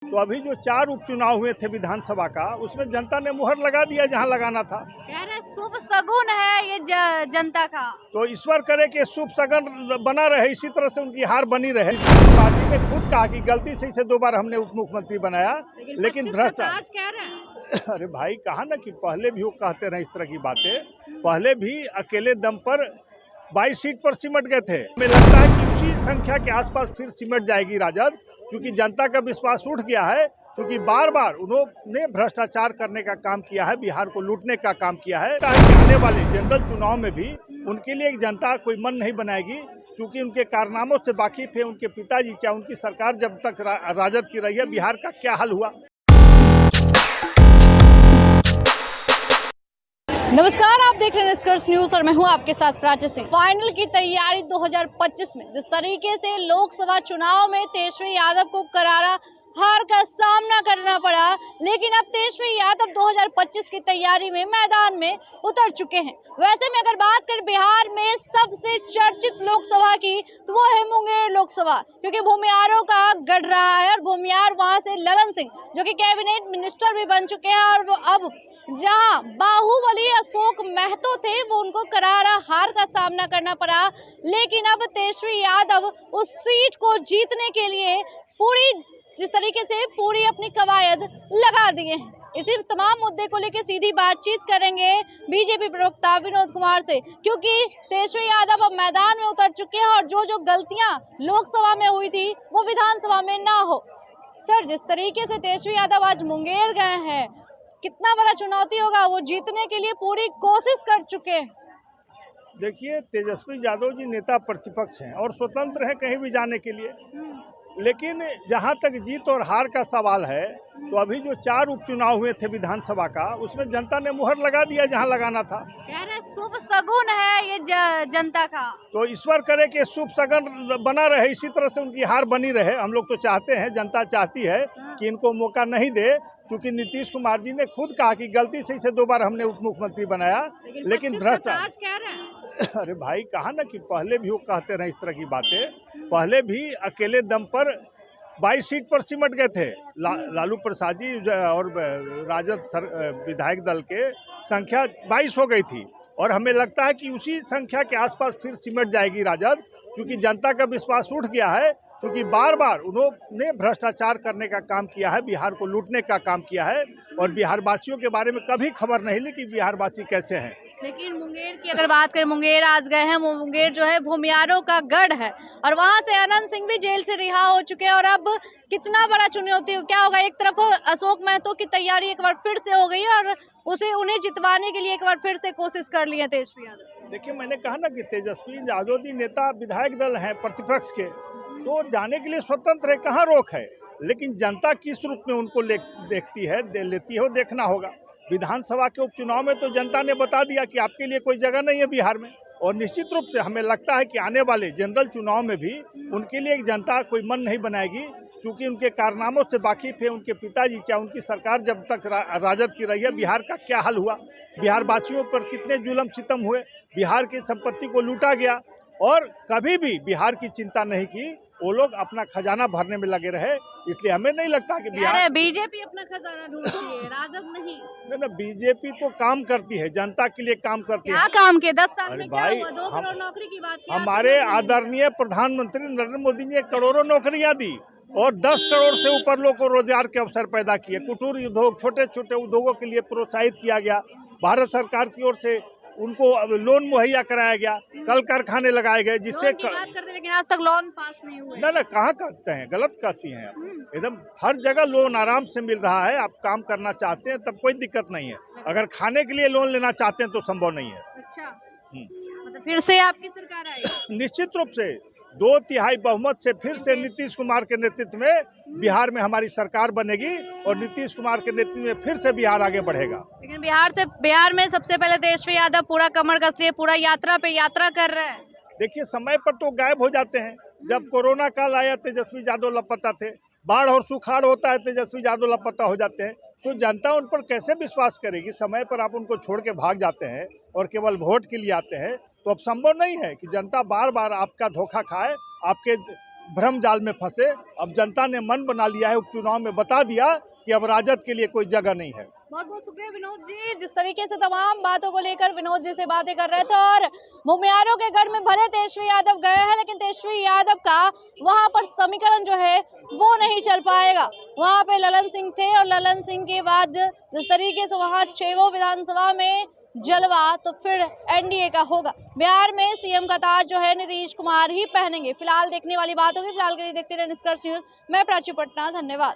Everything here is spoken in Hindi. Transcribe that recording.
तो अभी जो 4 उपचुनाव हुए थे विधानसभा का, उसमें जनता ने मुहर लगा दिया जहां लगाना था। कह रहे शुभ शगुन है ये जनता का। तो ईश्वर करे कि शुभ शगन बना रहे, इसी तरह से उनकी हार बनी रहे। पार्टी ने खुद कहा कि गलती से इसे 2 बार हमने उप मुख्यमंत्री बनाया, लेकिन भ्रष्टाचार कह रहे हैं। अरे भाई, कहा ना कि पहले भी वो कहते रहे इस तरह की बातें। पहले भी अकेले दम पर 22 सीट पर सिमट गए थे। हमें लगता है कि उसी संख्या के आसपास फिर सिमट जाएगी राजद, क्योंकि जनता का विश्वास उठ गया है। क्योंकि बार बार उन्होंने भ्रष्टाचार करने का काम किया है, बिहार को लूटने का काम किया है। आने वाले जनरल चुनाव में भी उनके लिए एक जनता कोई मन नहीं बनाएगी, क्योंकि उनके कारनामों से वाकिफ है। उनके पिताजी, चाहे उनकी सरकार जब तक राजद की रही है, बिहार का क्या हाल हुआ। नमस्कार, आप देख रहे हैं निष्कर्ष न्यूज और मैं हूं आपके साथ प्राची सिंह। फाइनल की तैयारी 2025 में जिस तरीके से लोकसभा चुनाव में तेजस्वी यादव को करारा हार का सामना करना पड़ा, लेकिन अब तेजस्वी यादव 2025 की तैयारी में मैदान में उतर चुके हैं। वैसे में अगर बात करें बिहार में सबसे चर्चित लोकसभा की, तो वो है मुंगेर लोकसभा, क्योंकि भूमिहारों का गढ़ रहा है और भूमिहार वहां से ललन सिंह, जो कि कैबिनेट मिनिस्टर भी बन चुके हैं, और वो अब जहां बाहुबली अशोक महतो थे, वो उनको करारा हार का सामना करना पड़ा। लेकिन अब तेजस्वी यादव उस सीट को जीतने के लिए पूरी अपनी कवायद लगा दिए हैं। इसी तमाम मुद्दे को लेकर सीधी बातचीत करेंगे बीजेपी प्रवक्ता विनोद कुमार से, क्योंकि तेजस्वी यादव अब मैदान में उतर चुके हैं और जो गलतियां लोकसभा में हुई थी वो विधानसभा में ना हो। सर, जिस तरीके से तेजस्वी यादव आज मुंगेर गए हैं, कितना बड़ा चुनौती होगा, वो जीतने के लिए पूरी कोशिश कर चुके हैं। देखिए, तेजस्वी यादव जी नेता प्रतिपक्ष हैं और स्वतंत्र हैं कहीं भी जाने के लिए। लेकिन जहां तक जीत और हार का सवाल है, तो अभी जो 4 उपचुनाव हुए थे विधानसभा का, उसमें जनता ने मुहर लगा दिया जहां लगाना था। कह रहे शुभ शगुन है ये जनता का। तो ईश्वर करे कि शुभ शगन बना रहे, इसी तरह से उनकी हार बनी रहे। हम लोग तो चाहते हैं, जनता चाहती है कि इनको मौका नहीं दे, क्योंकि नीतीश कुमार जी ने खुद कहा कि गलती से इसे 2 बार हमने उप मुख्यमंत्री बनाया, लेकिन भ्रष्टाचार कह रहे हैं। अरे भाई, कहा ना कि पहले भी वो कहते रहे इस तरह की बातें। पहले भी अकेले दम पर 22 सीट पर सिमट गए थे। लालू प्रसाद जी और राजद विधायक दल के संख्या 22 हो गई थी, और हमें लगता है कि उसी संख्या के आसपास फिर सिमट जाएगी राजद, क्योंकि जनता का विश्वास उठ गया है। क्योंकि बार बार उन्होंने भ्रष्टाचार करने का काम किया है, बिहार को लूटने का काम किया है, और बिहार वासियों के बारे में कभी खबर नहीं ली कि बिहार वासी कैसे हैं। लेकिन मुंगेर की अगर बात करें, मुंगेर आज गए हैं, मुंगेर जो है भूमिहारों का गढ़ है, और वहां से अनंत सिंह भी जेल से रिहा हो चुके हैं। और अब कितना बड़ा चुनौती क्या होगा, एक तरफ अशोक महतो की तैयारी एक बार फिर से हो गई है और उन्हें जितवाने के लिए एक बार फिर से कोशिश कर ली है तेजस्वी यादव। देखिए, मैंने कहा ना कि तेजस्वी यादव जी नेता विधायक दल हैं प्रतिपक्ष के, तो जाने के लिए स्वतंत्र है, कहाँ रोक है। लेकिन जनता किस रूप में उनको देखती है, लेती है, वो देखना होगा। विधानसभा के उपचुनाव में तो जनता ने बता दिया कि आपके लिए कोई जगह नहीं है बिहार में, और निश्चित रूप से हमें लगता है कि आने वाले जनरल चुनाव में भी उनके लिए एक जनता कोई मन नहीं बनाएगी, क्योंकि उनके कारनामों से वाकिफ है। उनके पिताजी, चाहे उनकी सरकार जब तक राजद की रही है, बिहार का क्या हाल हुआ, बिहार वासियों पर कितने जुल्म सितम हुए, बिहार की संपत्ति को लूटा गया, और कभी भी बिहार की चिंता नहीं की। वो लोग अपना खजाना भरने में लगे रहे, इसलिए हमें नहीं लगता कि बिहार बीजेपी अपना खजाना ढूंढती है, राजद नहीं। ना, बीजेपी तो काम करती है, जनता के लिए काम करती है। क्या काम किया 10 साल में? क्या भाई, हुआ? 2 करोड़ नौकरी की बात की। हमारे आदरणीय प्रधानमंत्री नरेंद्र मोदी ने करोड़ों नौकरियां दी और 10 करोड़ से ऊपर लोगों को रोजगार के अवसर पैदा किए। कुटीर उद्योग, छोटे छोटे उद्योगों के लिए प्रोत्साहित किया गया। भारत सरकार की ओर से उनको लोन मुहैया कराया गया, कल कारखाने लगाए गए, जिससे लेकिन आज तक लोन पास नहीं हुए। ना कहाँ करते हैं, गलत कहती हैं आप। एकदम हर जगह लोन आराम से मिल रहा है। आप काम करना चाहते हैं तब कोई दिक्कत नहीं है, अगर खाने के लिए लोन लेना चाहते हैं तो संभव नहीं है। अच्छा, मतलब फिर से आपकी सरकार आएगी? निश्चित रूप से 2/3 बहुमत से फिर से नीतीश कुमार के नेतृत्व में बिहार में हमारी सरकार बनेगी, और नीतीश कुमार के नेतृत्व में फिर से बिहार आगे बढ़ेगा। लेकिन बिहार में सबसे पहले तेजस्वी यादव पूरा कमर कस लिए, पूरा यात्रा कर रहे हैं। देखिए, समय पर तो गायब हो जाते हैं। जब कोरोना काल आया, तेजस्वी यादव लापता थे। बाढ़ और सुखाड़ होता है, तेजस्वी यादव लापता हो जाते हैं। तो जनता उन पर कैसे विश्वास करेगी? समय पर आप उनको छोड़ के भाग जाते हैं और केवल वोट के लिए आते हैं, तो अब संभव नहीं है कि जनता बार बार आपका धोखा खाए, आपके भ्रम जाल में फंसे। अब जनता ने मन बना लिया है, उपचुनाव में बता दिया कि अब राजद के लिए कोई जगह नहीं है। बहुत बहुत शुक्रिया विनोद जी, जिस तरीके से तमाम बातों को लेकर विनोद जी से बातें कर रहे थे। और मुमियारों के गढ़ में भले तेजस्वी यादव गए हैं, लेकिन तेजस्वी यादव का वहां पर समीकरण जो है वो नहीं चल पाएगा। वहां पे ललन सिंह थे और ललन सिंह के बाद जिस तरीके से वहां 6 विधानसभा में जलवा, तो फिर एनडीए का होगा। बिहार में सीएम का ताज जो है नीतीश कुमार ही पहनेंगे। फिलहाल देखने वाली बात होगी। फिलहाल के लिए देखते रहे निष्कर्ष न्यूज। मैं प्राची पटना, धन्यवाद।